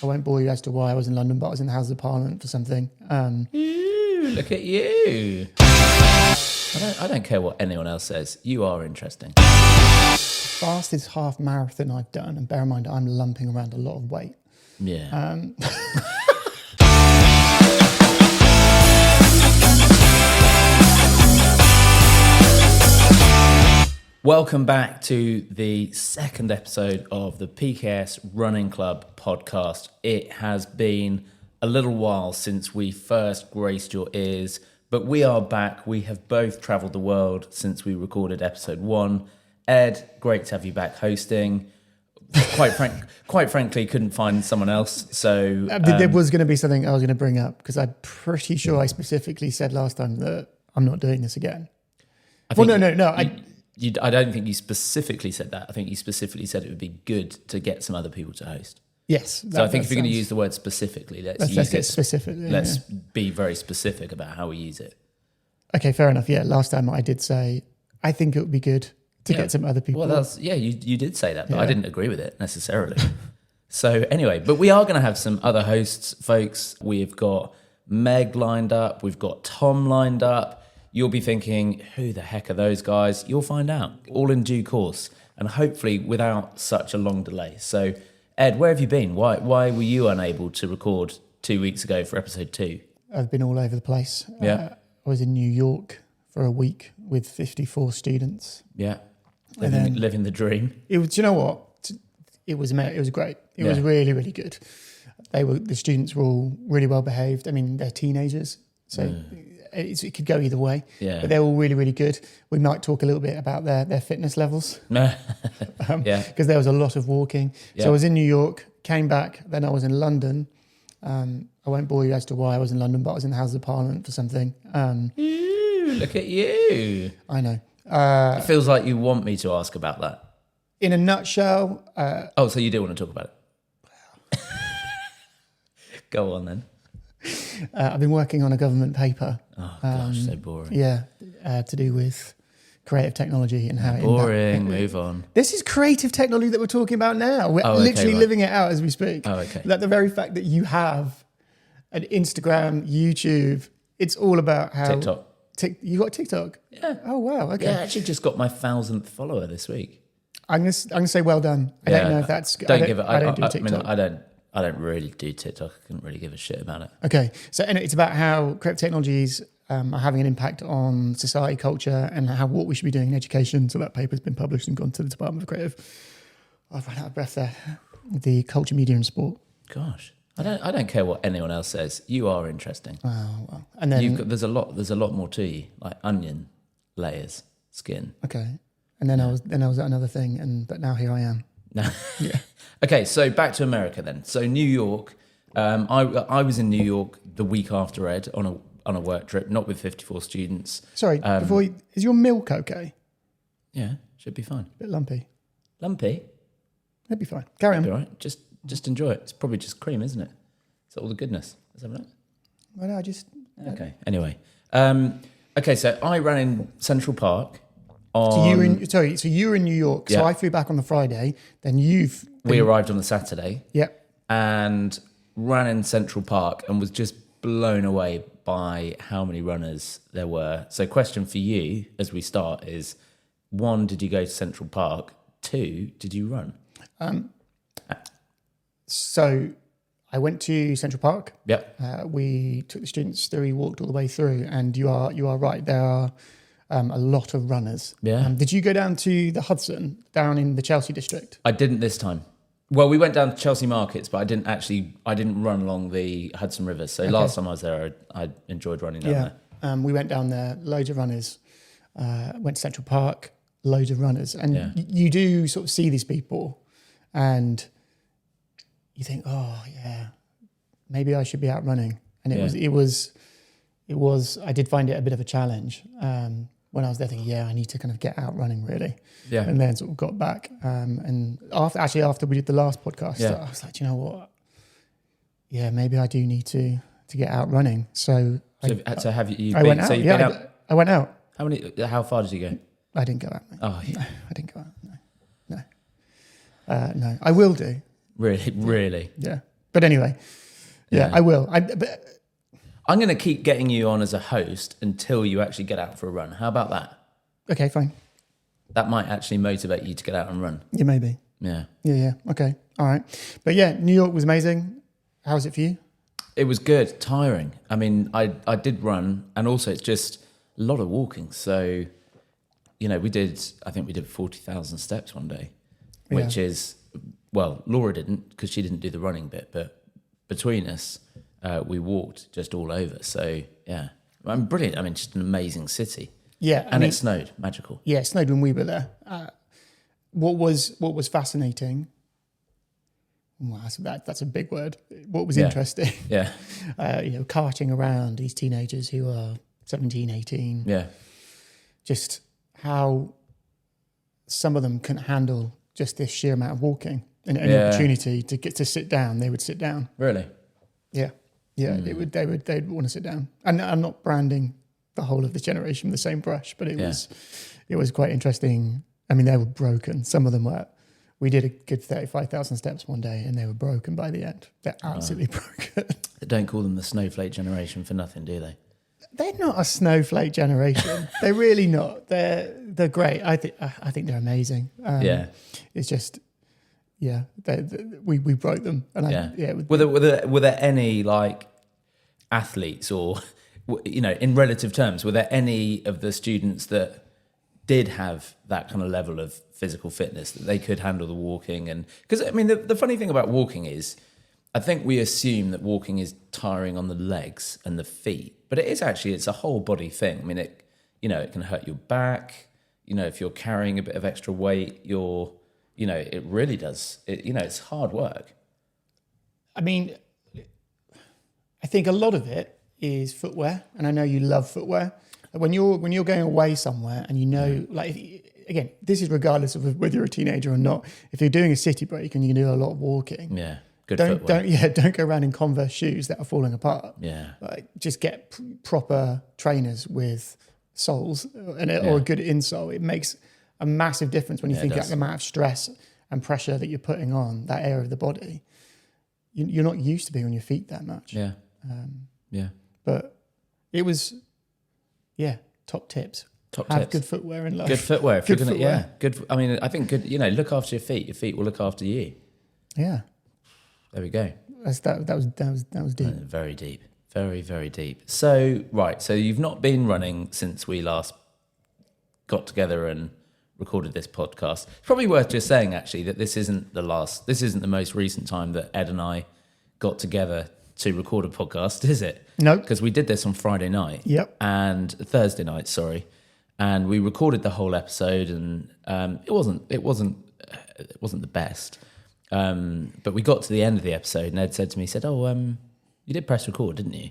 I won't bore you as to why I was in London, but I was in the Houses of Parliament for something. Ooh, look at you. I don't care what anyone else says. You are interesting. Fastest half marathon I've done, and bear in mind I'm lumping around a lot of weight. Yeah. Welcome back to the second episode of the PKS Running Club Podcast. It has been a little while since we first graced your ears, but we are back. We have both travelled the world since we recorded episode 1. Ed, great to have you back hosting. Quite frankly, couldn't find someone else. So there was going to be something I was going to bring up because I'm pretty sure I specifically said last time that I'm not doing this again. I don't think you specifically said that. I think you specifically said it would be good to get some other people to host. Yes. So I think if you're going to use the word specifically, let's use it specifically. Let's be very specific about how we use it. Okay, fair enough. Yeah, last time I did say I think it would be good to get some other people. Well, you did say that, but I didn't agree with it necessarily. So anyway, but we are going to have some other hosts, folks. We've got Meg lined up. We've got Tom lined up. You'll be thinking, who the heck are those guys? You'll find out, all in due course, and hopefully without such a long delay. So, Ed, where have you been? Why were you unable to record 2 weeks ago for episode 2? I've been all over the place. Yeah. I was in New York for a week with 54 students. Yeah, living the dream. It was. Do you know what? It was amazing. It was great. It was really, really good. The students were all really well behaved. I mean, they're teenagers, so. It could go either way, but they're all really, really good. We might talk a little bit about their fitness levels, because there was a lot of walking. Yeah. So I was in New York, came back, then I was in London. I won't bore you as to why I was in London, but I was in the Houses of Parliament for something. Ooh, look at you. I know. It feels like you want me to ask about that. In a nutshell... so you do want to talk about it? Go on then. I've been working on a government paper. Oh gosh, so boring. Yeah, to do with creative technology and how boring. Move on. This is creative technology that we're talking about now. We're literally living it out as we speak. Oh, okay. Like the very fact that you have an Instagram, YouTube, it's all about how TikTok. You got TikTok? Yeah. Oh wow. Okay. Yeah, I actually just got my 1,000th follower this week. I'm gonna say well done. I don't know if that's. I don't do TikTok. I mean, I don't really do TikTok. I couldn't really give a shit about it. Okay. So it's about how creative technologies are having an impact on society, culture, and what we should be doing in education. So that paper's been published and gone to the Department of Creative. I've run out of breath there. The culture, media and sport. Gosh. I don't care what anyone else says. You are interesting. Oh, well. And then there's a lot more to you, like onion layers, skin. Okay. And then I was at another thing, but now here I am. Yeah. Okay, so back to America then. So New York, I was in New York the week after Ed on a work trip, not with 54 students. Sorry, is your milk okay? Yeah, should be fine. A bit lumpy. Lumpy? It'd be fine. Carry on. It'll be all right. Just enjoy it. It's probably just cream, isn't it? It's all the goodness. Is that right? Well, no, I just... Okay, anyway. So I ran in Central Park. So you were in New York. So I flew back on the Friday. Then we arrived on the Saturday. Yep. And ran in Central Park and was just blown away by how many runners there were. So question for you as we start is, 1, did you go to Central Park? 2, did you run? So I went to Central Park. Yep. We took the students through, we walked all the way through, and you are right. There are a lot of runners. Yeah. Did you go down to the Hudson, down in the Chelsea district? I didn't this time. Well, we went down to Chelsea Markets, but I didn't run along the Hudson River. So last time I was there, I enjoyed running down there. We went down there, loads of runners. Went to Central Park, loads of runners. And you do sort of see these people and you think, oh yeah, maybe I should be out running. And it was, I did find it a bit of a challenge. When I was there thinking, I need to kind of get out running really. Yeah. And then sort of got back. And after we did the last podcast, I was like, do you know what? Yeah, maybe I do need to get out running. So I went out. How far did you go? I didn't go out. Mate. Oh, yeah. No, I didn't go out. No. No. I will do. Really? Yeah. But anyway, yeah. I will. I'm going to keep getting you on as a host until you actually get out for a run. How about that? Okay, fine. That might actually motivate you to get out and run. Yeah, maybe. Yeah. Yeah. Okay. All right. But yeah, New York was amazing. How was it for you? It was good. Tiring. I mean, I did run, and also it's just a lot of walking. So, you know, I think we did 40,000 steps one day, which is, well, Laura didn't because she didn't do the running bit, but between us, we walked just all over. So, yeah, I'm brilliant. I mean, just an amazing city. Yeah. And it snowed. Magical. Yeah, it snowed when we were there. What was fascinating? Well, that's a big word. What was interesting? Yeah. Carting around these teenagers who are 17, 18. Yeah. Just how some of them couldn't handle just this sheer amount of walking, and any opportunity to get to sit down, they would sit down. Really? Yeah. Yeah. They'd want to sit down. And I'm not branding the whole of this generation with the same brush, but it was quite interesting. I mean, they were broken. Some of them were. We did a good 35,000 steps one day, and they were broken by the end. They're absolutely broken. They don't call them the snowflake generation for nothing, do they? They're not a snowflake generation. They're really not. They're great. I think they're amazing. It's just, we broke them. And Were there any like athletes, or in relative terms, were there any of the students that did have that kind of level of physical fitness that they could handle the walking? And because I mean, the funny thing about walking is, I think we assume that walking is tiring on the legs and the feet, but it's a whole body thing. I mean, it can hurt your back. If you're carrying a bit of extra weight, it really does. It's hard work. I mean, I think a lot of it is footwear, and I know you love footwear. When you're going away somewhere, and again, this is regardless of whether you're a teenager or not. If you're doing a city break and you can do a lot of walking, good footwear. Don't go around in Converse shoes that are falling apart. Yeah, just get proper trainers with soles or a good insole. It makes a massive difference when you think about the amount of stress and pressure that you're putting on that area of the body. You're not used to being on your feet that much. Yeah, But it was. Yeah, top tips. Have good footwear in life. Good footwear. If you're gonna, good. I mean, I think good. Look after your feet. Your feet will look after you. Yeah. There we go. That was deep. Very deep. Very, very deep. So you've not been running since we last got together and recorded this podcast. It's probably worth just saying actually that this isn't the most recent time that Ed and I got together to record a podcast, is it? No. Because we did this on Friday night. Yep. And Thursday night, sorry. And we recorded the whole episode, and it wasn't the best. But we got to the end of the episode, and Ed said to me, you did press record, didn't you?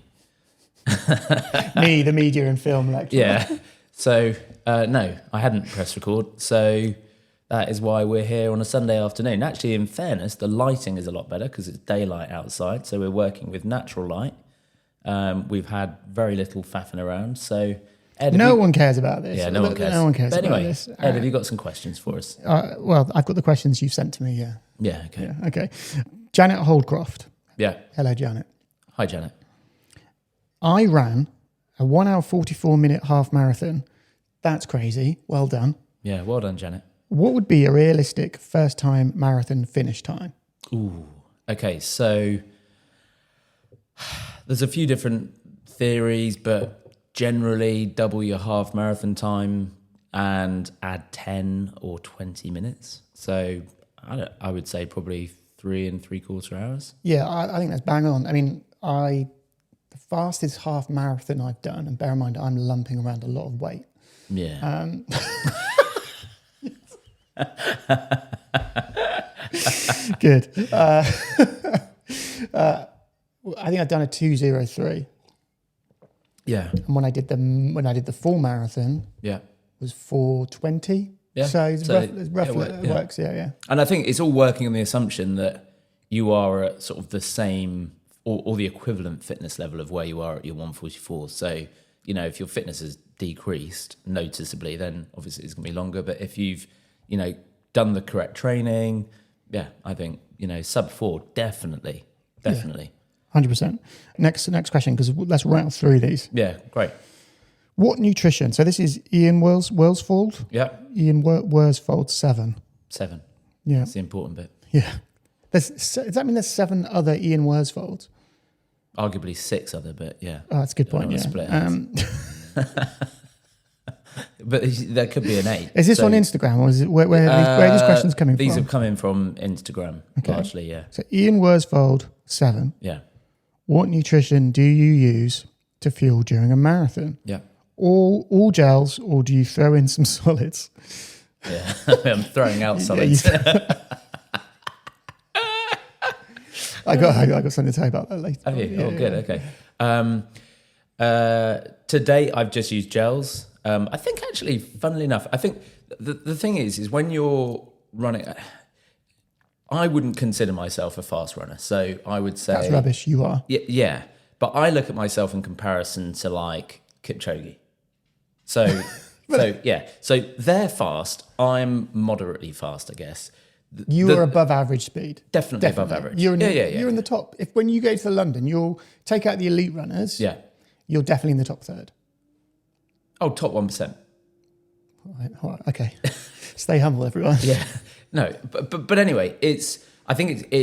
Me, the media and film lecturer. Yeah. So, no, I hadn't pressed record. So that is why we're here on a Sunday afternoon. Actually, in fairness, the lighting is a lot better because it's daylight outside. So we're working with natural light. We've had very little faffing around. So, Ed, no one cares about this. Yeah, no one cares. No one cares but anyway, about this. Ed, have you got some questions for us? Well, I've got the questions you've sent to me, yeah. Yeah, okay. Yeah, okay. Janet Holdcroft. Yeah. Hello, Janet. Hi, Janet. I ran a 1 hour 44 minute half marathon. That's crazy. Well done. Yeah, well done, Janet. What would be a realistic first time marathon finish time? Ooh, okay. So there's a few different theories, but generally double your half marathon time and add 10 or 20 minutes. So I would say probably 3 3/4 hours. Yeah, I think that's bang on. I mean, the fastest half marathon I've done, and bear in mind I'm lumping around a lot of weight. Yeah. Good. I think I've done a 2:03. Yeah. And when I did the full marathon, yeah, was 4:20. Yeah. So it's roughly it works. Yeah. And I think it's all working on the assumption that you are at sort of the same or the equivalent fitness level of where you are at your 144. So, if your fitness has decreased noticeably, then obviously it's going to be longer. But if you've, done the correct training, yeah, I think, sub 4, definitely definitely. 100%. Next question, because let's rattle through these. Yeah, great. What nutrition? So this is Ian Worsfold. Yeah. Ian Worsfold 7. 7. Yeah. That's the important bit. Yeah. Does that mean there's 7 other Ian Worsfolds? Arguably 6 other, but yeah. Oh, that's a good point. Yeah. Split but there could be an 8. Is this on Instagram, or is it where are these questions coming these from? have come in from Instagram, largely, yeah. So Ian Worsfold 7. Yeah. What nutrition do you use to fuel during a marathon? Yeah. All gels, or do you throw in some solids? Yeah, I'm throwing out solids. I got something to tell you about that later. Have you? Good. Okay. To date, I've just used gels. I think actually, funnily enough, I think the thing is when you're running, I wouldn't consider myself a fast runner. So I would say that's rubbish. You are. Yeah. But I look at myself in comparison to like Kipchoge. So they're fast. I'm moderately fast, I guess. You're above average speed. Definitely above average. You're in the top. If when you go to London, you'll take out the elite runners. Yeah. You're definitely in the top third. Oh, top 1%. All right, okay. Stay humble, everyone. Yeah. No, but anyway, I think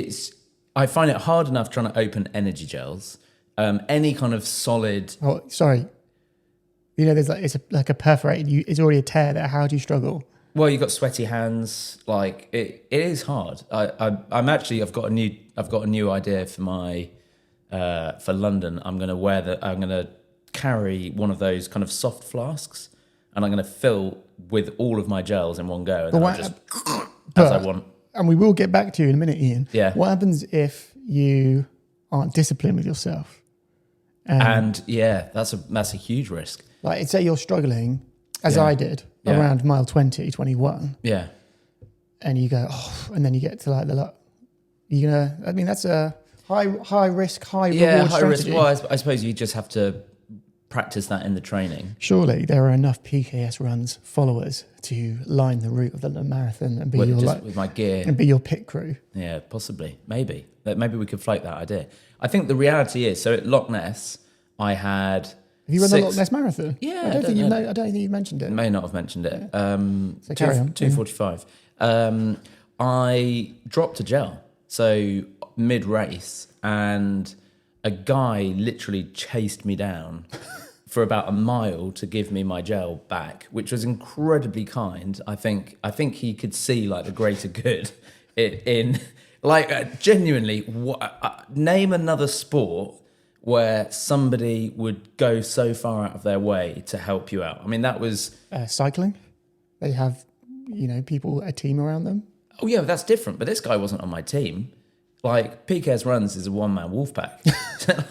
I find it hard enough trying to open energy gels. Any kind of solid. Oh, sorry. You know, it's like a perforated. It's already a tear there. How do you struggle? Well, you've got sweaty hands. Like it is hard. I've got a new idea for my for London. I'm going to carry one of those kind of soft flasks, and I'm going to fill with all of my gels in one go, and then I'll just as I want. And we will get back to you in a minute, Ian. Yeah. What happens if you aren't disciplined with yourself? And yeah, that's a huge risk. Like, say you're struggling, as I did, around mile 20, 21. Yeah. And you go, and then you get to like that's a high risk, high reward strategy. Risk. Well, I suppose you just have to practice that in the training. Surely there are enough PKS Runs followers to line the route of the marathon and be with my gear and be your pit crew. Yeah, possibly. Maybe we could float that idea. I think the reality is, so at Loch Ness, I had. Have you run the Loch Ness Marathon? Yeah, I don't think you've mentioned it. May not have mentioned it. Yeah. So carry on. 2:45. I dropped a gel, so mid race, and a guy literally chased me down for about a mile to give me my gel back, which was incredibly kind. I think he could see like the greater good in like genuinely. Name another sport where somebody would go so far out of their way to help you out. I mean, that was cycling. They have, people, a team around them. Oh yeah, that's different. But this guy wasn't on my team. Like, PKS Runs is a one-man wolf pack.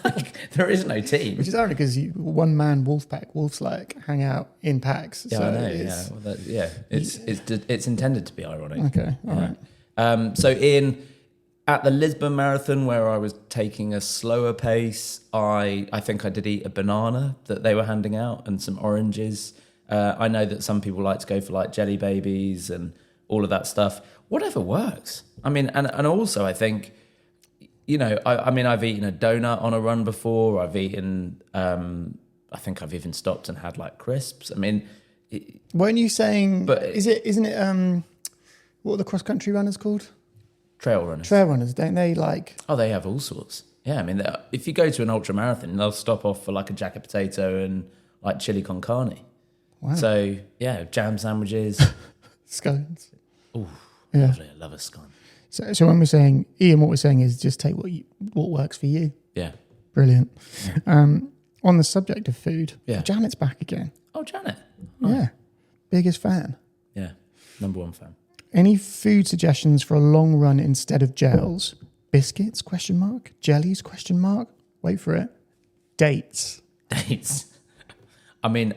Like, there is no team. Which is ironic because one-man wolf pack, wolves like hang out in packs. Yeah, so I know. It's intended to be ironic. Okay, all right. So at the Lisbon Marathon, where I was taking a slower pace, I think I did eat a banana that they were handing out and some oranges. I know that some people like to go for like jelly babies and all of that stuff. Whatever works. I mean, and also I think, I've eaten a donut on a run before. I've eaten, I think I've even stopped and had like crisps. I mean, weren't you saying? But isn't it? What are the cross country runners called? Trail runners. Trail runners, don't they like? Oh, they have all sorts. Yeah, I mean, if you go to an ultra marathon, they'll stop off for like a jacket potato and like chili con carne. Wow. So yeah, jam sandwiches, scones. Oh, yeah. Lovely. I love a scone. So when we're saying, Ian, what we're saying is just take what works for you. Yeah. Brilliant. Yeah. On the subject of food, Janet's back again. Oh, Janet. Oh. Yeah. Biggest fan. Yeah. Number one fan. Any food suggestions for a long run instead of gels? Biscuits, ? Jellies, ? Wait for it. Dates. I mean,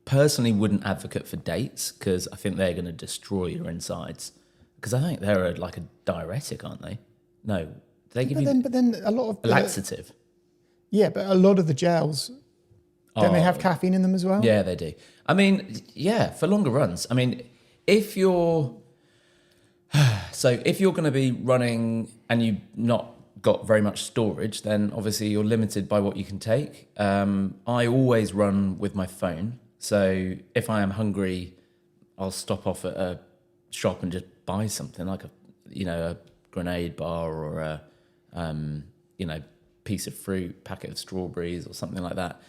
personally wouldn't advocate for dates because I think they're going to destroy your insides. Because I think they're like a diuretic, aren't they? No, they give you. But then a lot of laxative. Yeah, but a lot of the gels, don't they have caffeine in them as well? Yeah, they do. I mean, yeah, for longer runs. I mean, if you're going to be running and you're not got very much storage, then obviously you're limited by what you can take. I always run with my phone. So if I am hungry, I'll stop off at a shop and just buy something like a grenade bar or a piece of fruit, packet of strawberries or something like that.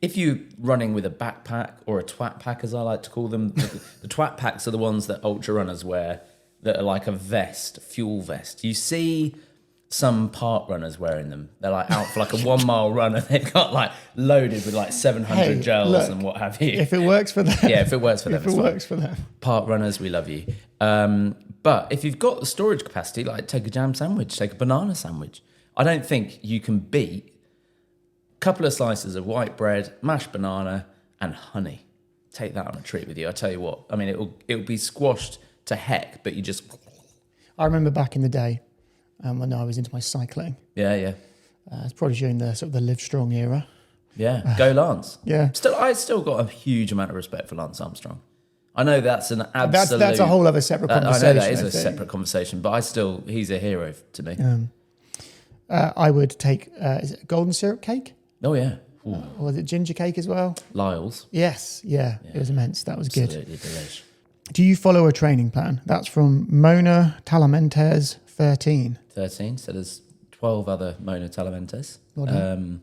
If you're running with a backpack or a twat pack, as I like to call them, the twat packs are the ones that ultra runners wear that are like a vest, fuel vest. You see some park runners wearing them. They're like out for like a 1 mile run and they've got like loaded with like 700 gels and what have you. If it works for them. Yeah, if it works for them. If it works for them. Park runners, we love you. But if you've got the storage capacity, like take a jam sandwich, take a banana sandwich. I don't think you can beat a couple of slices of white bread, mashed banana and honey. Take that on a treat with you. I tell you what, I mean, it'll be squashed to heck, but you just... I remember back in the day when I was into my cycling. Yeah. It's probably during the sort of the Live Strong era. Yeah, go Lance. Yeah. I still got a huge amount of respect for Lance Armstrong. I know that's an absolute... That's a whole other separate conversation. I know that is a separate conversation, but he's a hero to me. I would take, is it a golden syrup cake? Oh, yeah. Or was it ginger cake as well? Lyle's. Yes, yeah. It was immense. That was Absolutely good. Delish. Do you follow a training plan? That's from Mona Talamentes 13. 13, so there's 12 other Mona Talamentes. Well done.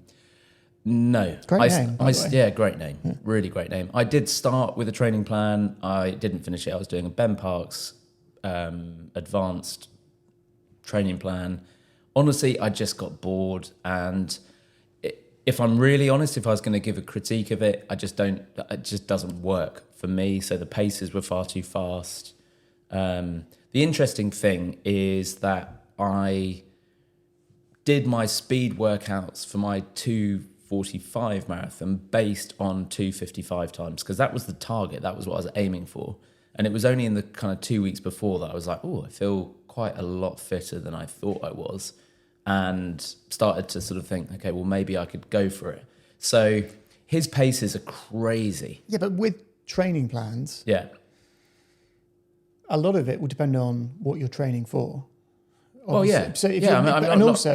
No. Great name, by the way. Yeah, great name. Yeah. Really great name. I did start with a training plan. I didn't finish it. I was doing a Ben Parks advanced training plan. Honestly, I just got bored. And if I'm really honest, if I was going to give a critique of it, it just doesn't work for me. So the paces were far too fast. The interesting thing is that I did my speed workouts for my 2:45 marathon based on 2:55 times, because that was the target. That was what I was aiming for. And it was only in the kind of 2 weeks before that I was like, oh, I feel quite a lot fitter than I thought I was. And started to sort of think, okay, well, maybe I could go for it. So his paces are crazy. Yeah, but with training plans, yeah, a lot of it will depend on what you're training for. Oh, yeah. So if yeah,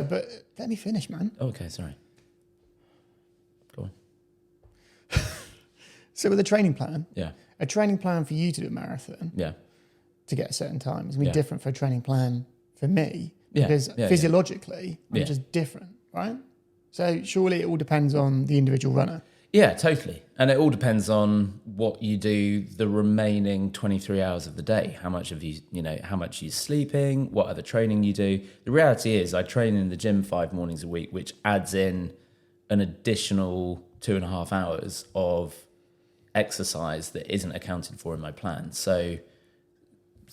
but let me finish, man. Okay, sorry. Go on. So with a training plan, yeah, a training plan for you to do a marathon, yeah, to get a certain time is going to be different for a training plan for me. Yeah, because physiologically, I'm just different, right? So surely it all depends on the individual runner. Yeah, totally. And it all depends on what you do the remaining 23 hours of the day. How much of how much you're sleeping, what other training you do. The reality is I train in the gym 5 mornings a week, which adds in an additional 2.5 hours of exercise that isn't accounted for in my plan. So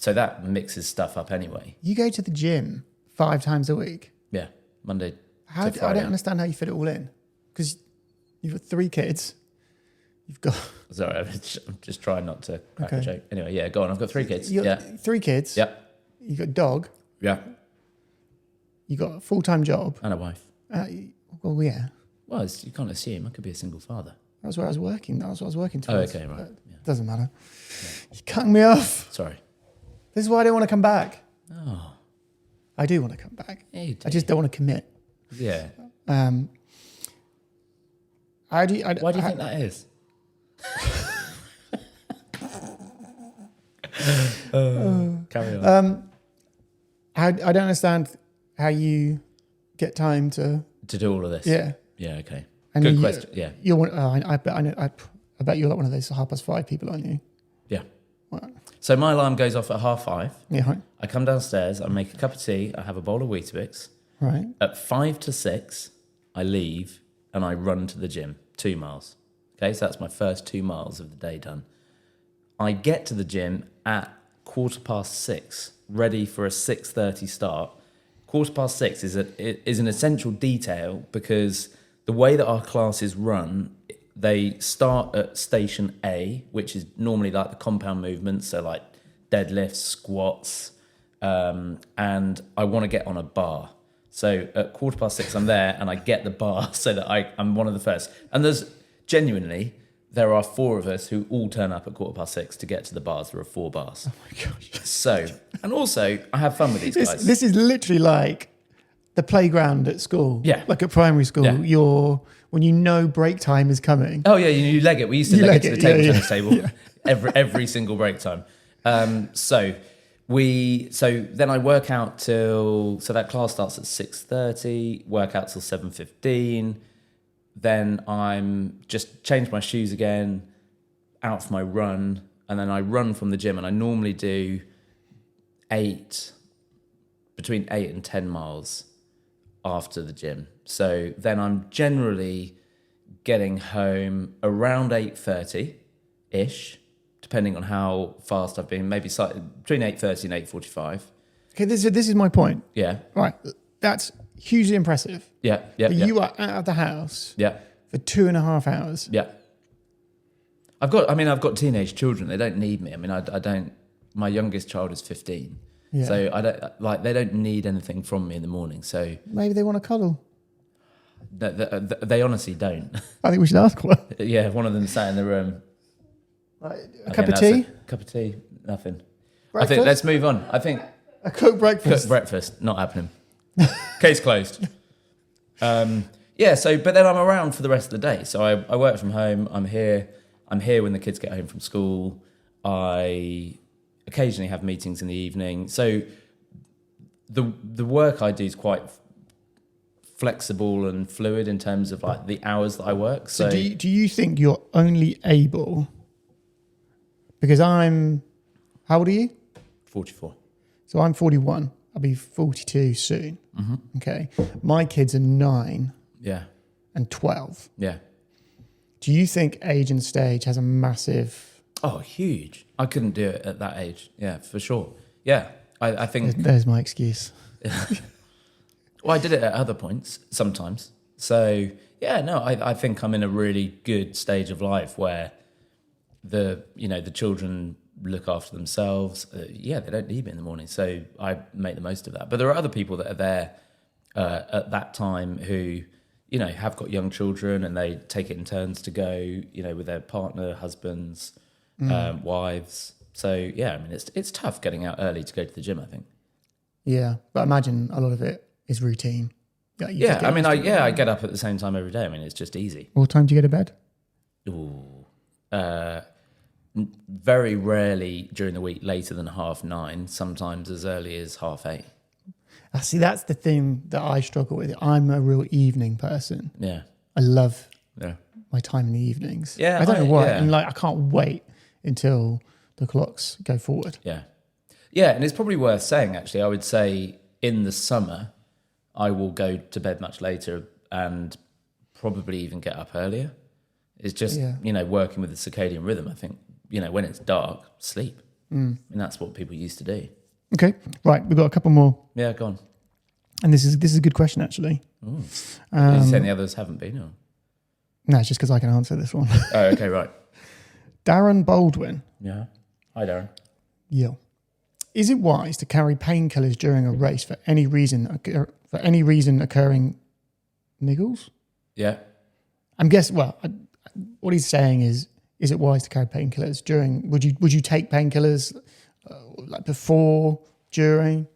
that mixes stuff up anyway. You go to the gym 5 times a week? Yeah, Monday to Friday. I don't understand how you fit it all in. Because you've got 3 kids. You've got... Sorry, I'm just trying not to crack a joke. Anyway, yeah, go on. I've got 3 kids. You got 3 kids. Yep. You've got a dog. Yeah. You got a full-time job. And a wife. Well, yeah. Well, you can't assume. I could be a single father. That's where I was working. That was what I was working towards. Oh, okay, right. Yeah. Doesn't matter. Yeah. You're cutting me off. Sorry. This is why I don't want to come back. Oh. I do want to come back. Yeah, you do. I just don't want to commit. Yeah. Why do you think that is? Carry on. I don't understand how you get time to do all of this. Yeah. Yeah. Okay. And Good question. Yeah. You're one. I bet you're like one of those 5:30 people, aren't you? Yeah. What? So my alarm goes off at 5:30. Yeah. Right. I come downstairs. I make a cup of tea. I have a bowl of Weetabix. Right. At 5 to 6, I leave and I run to the gym 2 miles. Okay, so that's my first 2 miles of the day done. I get to the gym at 6:15, ready for a 6:30 start. 6:15 is an essential detail because the way that our classes run, they start at station A, which is normally like the compound movements, so like deadlifts, squats, and I want to get on a bar. So at 6:15, I'm there and I get the bar so that I'm one of the first. And there are 4 of us who all turn up at 6:15 to get to the bars. There are 4 bars. Oh my gosh. So, and also I have fun with these guys. This is literally like the playground at school. Yeah. Like at primary school, Yeah. when you know break time is coming. Oh yeah, you leg it. We used to leg it to the table tennis table Yeah. every single break time. So then I work out so that class starts at 6:30, work out till 7:15. Then I'm just change my shoes again, out for my run, and then I run from the gym, and I normally do between 8 and 10 miles after the gym. So then I'm generally getting home around 8:30-ish, depending on how fast I've been, maybe slightly, between 8:30 and 8:45. Okay, this is my point. Yeah. Right, that's hugely impressive. Yeah. You are out of the house for 2.5 hours. Yeah. I've got teenage children. They don't need me. I mean, I don't, my youngest child is 15. Yeah. So they don't need anything from me in the morning. So maybe they want to cuddle. They honestly don't. I think we should ask one. Yeah, one of them sat in the room. A cup of tea? Cup of tea, nothing. Breakfast? I think let's move on. I think a cooked breakfast. Cooked breakfast, not happening. Case closed. But then I'm around for the rest of the day. So I work from home. I'm here when the kids get home from school. I occasionally have meetings in the evening. So the work I do is quite flexible and fluid in terms of like the hours that I work. So do you think you're only able, because how old are you? 44. So I'm 41. I'll be 42 soon. Mm-hmm. Okay. My kids are 9 and 12. Yeah. Do you think age and stage has a massive... Oh, huge. I couldn't do it at that age. Yeah, for sure. Yeah. I think... There's my excuse. Well, I did it at other points sometimes. So, I think I'm in a really good stage of life where the children look after themselves. They don't need me in the morning. So I make the most of that. But there are other people that are there at that time who, have got young children and they take it in turns to go, with their partner, husbands, wives. So, it's tough getting out early to go to the gym, I think. Yeah, but I imagine a lot of it is routine. I get up at the same time every day. I mean, it's just easy. What time do you go to bed? Ooh, very rarely during the week later than 9:30. Sometimes as early as 8:30. See, that's the thing that I struggle with. I'm a real evening person. Yeah, I love my time in the evenings. Yeah, I don't know why, and I can't wait until the clocks go forward. Yeah, and it's probably worth saying. Actually, I would say in the summer, I will go to bed much later and probably even get up earlier. It's just, working with the circadian rhythm. I think, when it's dark, sleep. And that's what people used to do. Okay, right. We've got a couple more. Yeah, go on. And this is a good question, actually. Are you saying the others haven't been? Or? No, it's just because I can answer this one. Oh, okay, right. Darren Baldwin. Yeah. Hi, Darren. Yeah. Is it wise to carry painkillers during a race for any reason occurring niggles? Yeah. I'm guessing. Well, what he's saying is it wise to carry painkillers during? Would you take painkillers like before, during?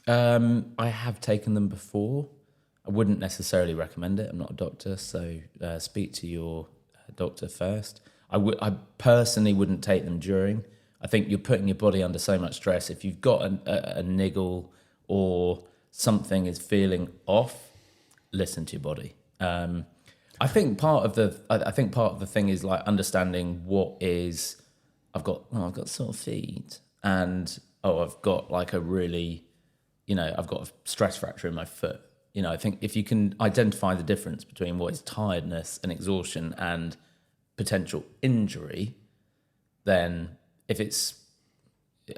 I have taken them before. I wouldn't necessarily recommend it. I'm not a doctor, so speak to your doctor first. I personally wouldn't take them during. I think you're putting your body under so much stress. If you've got a niggle or something is feeling off, listen to your body. I think part of the thing is like understanding what is. I've got sore feet, and I've got like a really, I've got a stress fracture in my foot. I think if you can identify the difference between what is tiredness and exhaustion and potential injury, then if it's,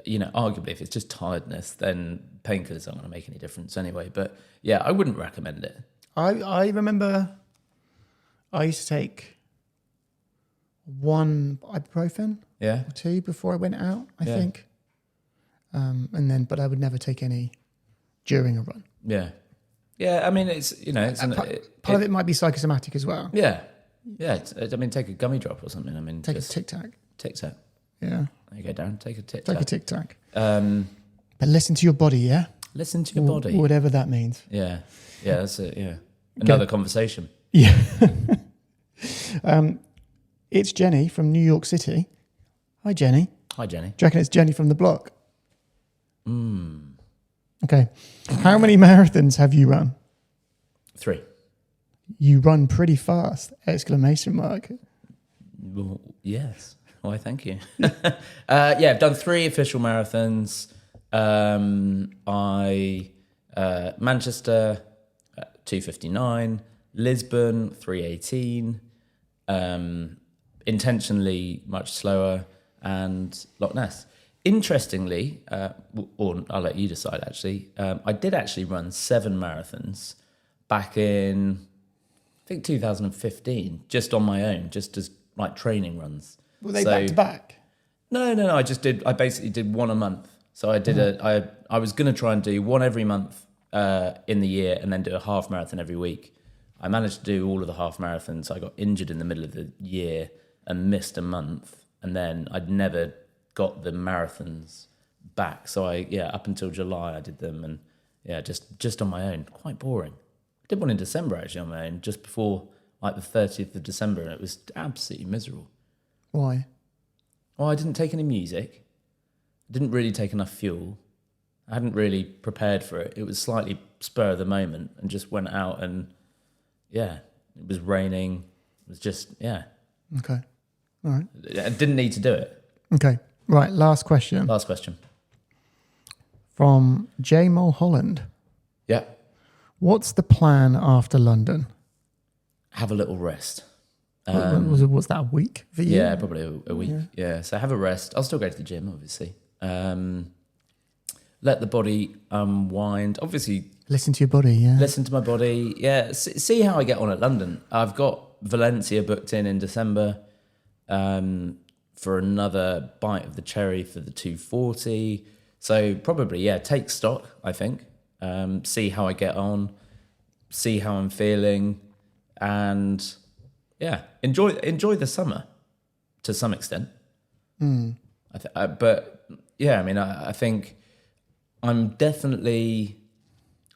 arguably if it's just tiredness, then painkillers aren't going to make any difference anyway. But yeah, I wouldn't recommend it. I remember I used to take 1 ibuprofen or 2 before I went out, I think. But I would never take any during a run. Yeah. Yeah, I mean, it's, part of it might be psychosomatic as well. Yeah. Yeah, take a gummy drop or something. Take a Tic Tac. Tic Tac. Yeah. There you go, Darren. Take a Tic Tac. Take a Tic Tac. But listen to your body, yeah? Listen to your body. Whatever that means. Yeah. Yeah, that's it. Yeah. Another conversation. Yeah. It's Jenny from New York City. Hi, Jenny. Hi, Jenny. Do you reckon it's Jenny from the block? Okay. How many marathons have you run? 3. You run pretty fast! ! Well, yes. Why, thank you. I've done 3 official marathons. Manchester, 2:59, Lisbon, 3:18, intentionally much slower, and Loch Ness. Interestingly, or I'll let you decide actually, I did actually run 7 marathons back in, I think 2015, just on my own, just as like training runs. Were they back to back? No. I basically did 1 a month. So I did I was going to try and do 1 every month in the year and then do a half marathon every week. I managed to do all of the half marathons. I got injured in the middle of the year and missed a month. And then I'd never got the marathons back. So up until July I did them, and just on my own. Quite boring. I did one in December actually on my own, just before like the 30th of December, and it was absolutely miserable. Why? Well, I didn't take any music. Didn't really take enough fuel. I hadn't really prepared for it. It was slightly spur of the moment, and just went out, and it was raining. It was just, Okay. All right. I didn't need to do it. Okay. Right. Last question. From J. Mulholland. Yeah. What's the plan after London? Have a little rest. Was that a week for you? Yeah, probably a week. Yeah. So have a rest. I'll still go to the gym, obviously. Let the body unwind. Obviously, listen to your body. Yeah. Listen to my body. Yeah. See how I get on at London. I've got Valencia booked in December for another bite of the cherry for the 240. So probably, take stock, I think. See how I get on. See how I'm feeling. And enjoy the summer to some extent. I think I'm definitely,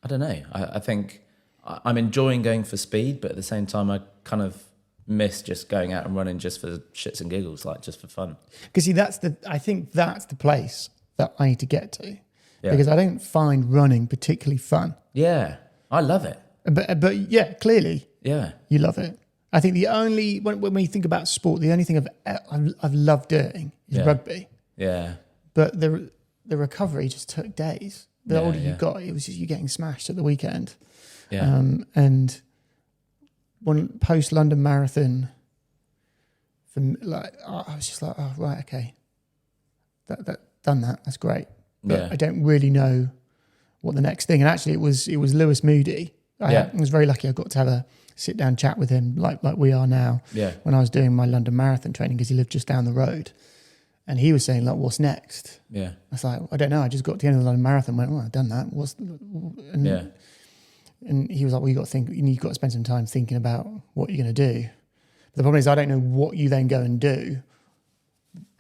I don't know. I think I'm enjoying going for speed, but at the same time, I kind of miss just going out and running just for shits and giggles, like just for fun. Because see, I think that's the place that I need to get to, because I don't find running particularly fun. Yeah, I love it. But yeah, clearly, you love it. I think the only when we think about sport, the only thing I've loved doing is rugby. Yeah. But the recovery just took days. The older you got, it was just you getting smashed at the weekend. Yeah. And when post London Marathon, I was just like, oh right, okay, that done that. That's great. But I don't really know what the next thing. And actually, it was Lewis Moody. I was very lucky. I got to have a sit down chat with him like we are now. Yeah. When I was doing my London Marathon training, because he lived just down the road. And he was saying, like, what's next? Yeah. I was like, I don't know. I just got to the end of the London Marathon and went, I've done that. And he was like, well, you've got to spend some time thinking about what you're going to do. But the problem is I don't know what you then go and do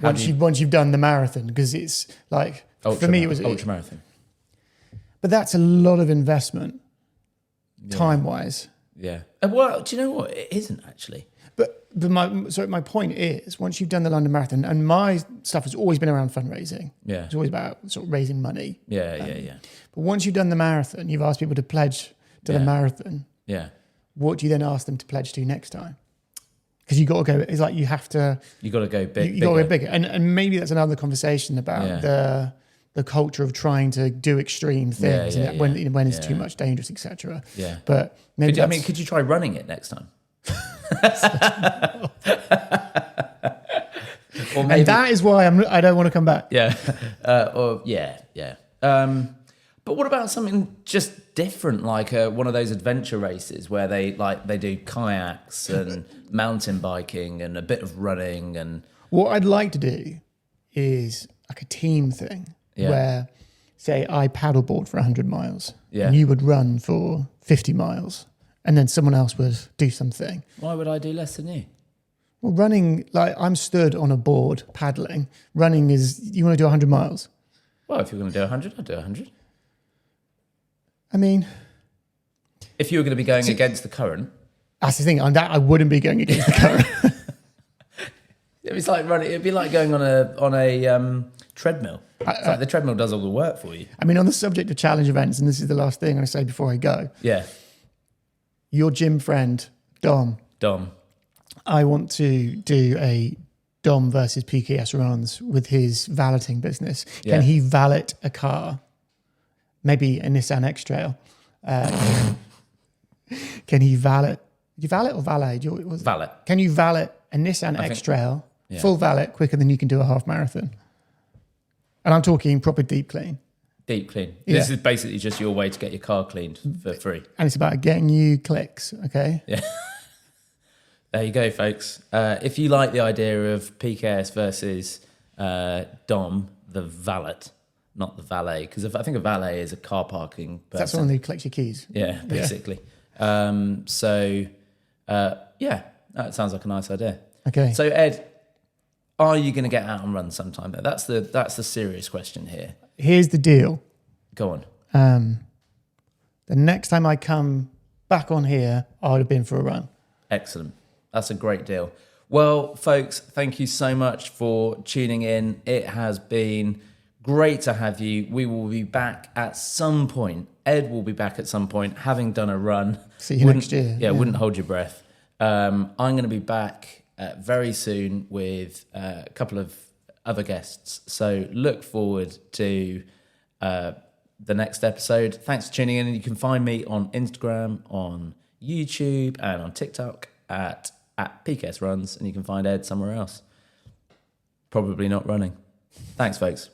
once you've done the marathon, because it's like, for me, it was ultra marathon. But that's a lot of investment, time-wise. Yeah. Well, do you know what? It isn't actually. But my point is, once you've done the London Marathon, and my stuff has always been around fundraising. Yeah. It's always about sort of raising money. Yeah. But once you've done the marathon, you've asked people to pledge to the marathon. Yeah. What do you then ask them to pledge to next time? Because you got to go. It's like you have to. You got to go big. You got to go bigger, and maybe that's another conversation about the culture of trying to do extreme things when it's too much dangerous, etc. Yeah. But maybe could you try running it next time? Or maybe, and that is why I don't want to come back. Yeah. But what about something just different, like one of those adventure races where they do kayaks and mountain biking and a bit of running? And what I'd like to do is like a team thing where, say, I paddleboard for 100 miles and you would run for 50 miles. And then someone else would do something. Why would I do less than you? Well, running, like I'm stood on a board paddling. Running is, you want to do 100 miles? Well, if you're going to do 100, I'll do 100. I mean, if you were going to be going against the current, that's the thing. On that, I wouldn't be going against the current. it's like running. It'd be like going on a treadmill. It's like the treadmill does all the work for you. I mean, on the subject of challenge events, and this is the last thing I'm going to say before I go. Yeah. Your gym friend, Dom. I want to do a Dom versus PKS runs with his valeting business. Yeah. Can he valet a car? Maybe a Nissan X-Trail. Can he valet? Do you valet or valet? Valet. Can you valet a Nissan X-Trail, full valet, quicker than you can do a half marathon? And I'm talking proper deep clean. Deep clean. Yeah. This is basically just your way to get your car cleaned for free. And it's about getting you clicks, okay? Yeah. There you go, folks. If you like the idea of PKS versus Dom, the valet, not the valet, because I think a valet is a car parking person. That's someone who collects your keys. Yeah, basically. That sounds like a nice idea. Okay. So, Ed, are you going to get out and run sometime? That's the serious question here. Here's the deal. Go on. The next time I come back on here, I would have been for a run. Excellent. That's a great deal. Well, folks, thank you so much for tuning in. It has been great to have you. We will be back at some point. Ed will be back at some point, having done a run. See you next year. Yeah, wouldn't hold your breath. I'm going to be back very soon with a couple of other guests. So look forward to the next episode. Thanks for tuning in. You can find me on Instagram, on YouTube, and on TikTok at PKS Runs, and you can find Ed somewhere else. Probably not running. Thanks, folks.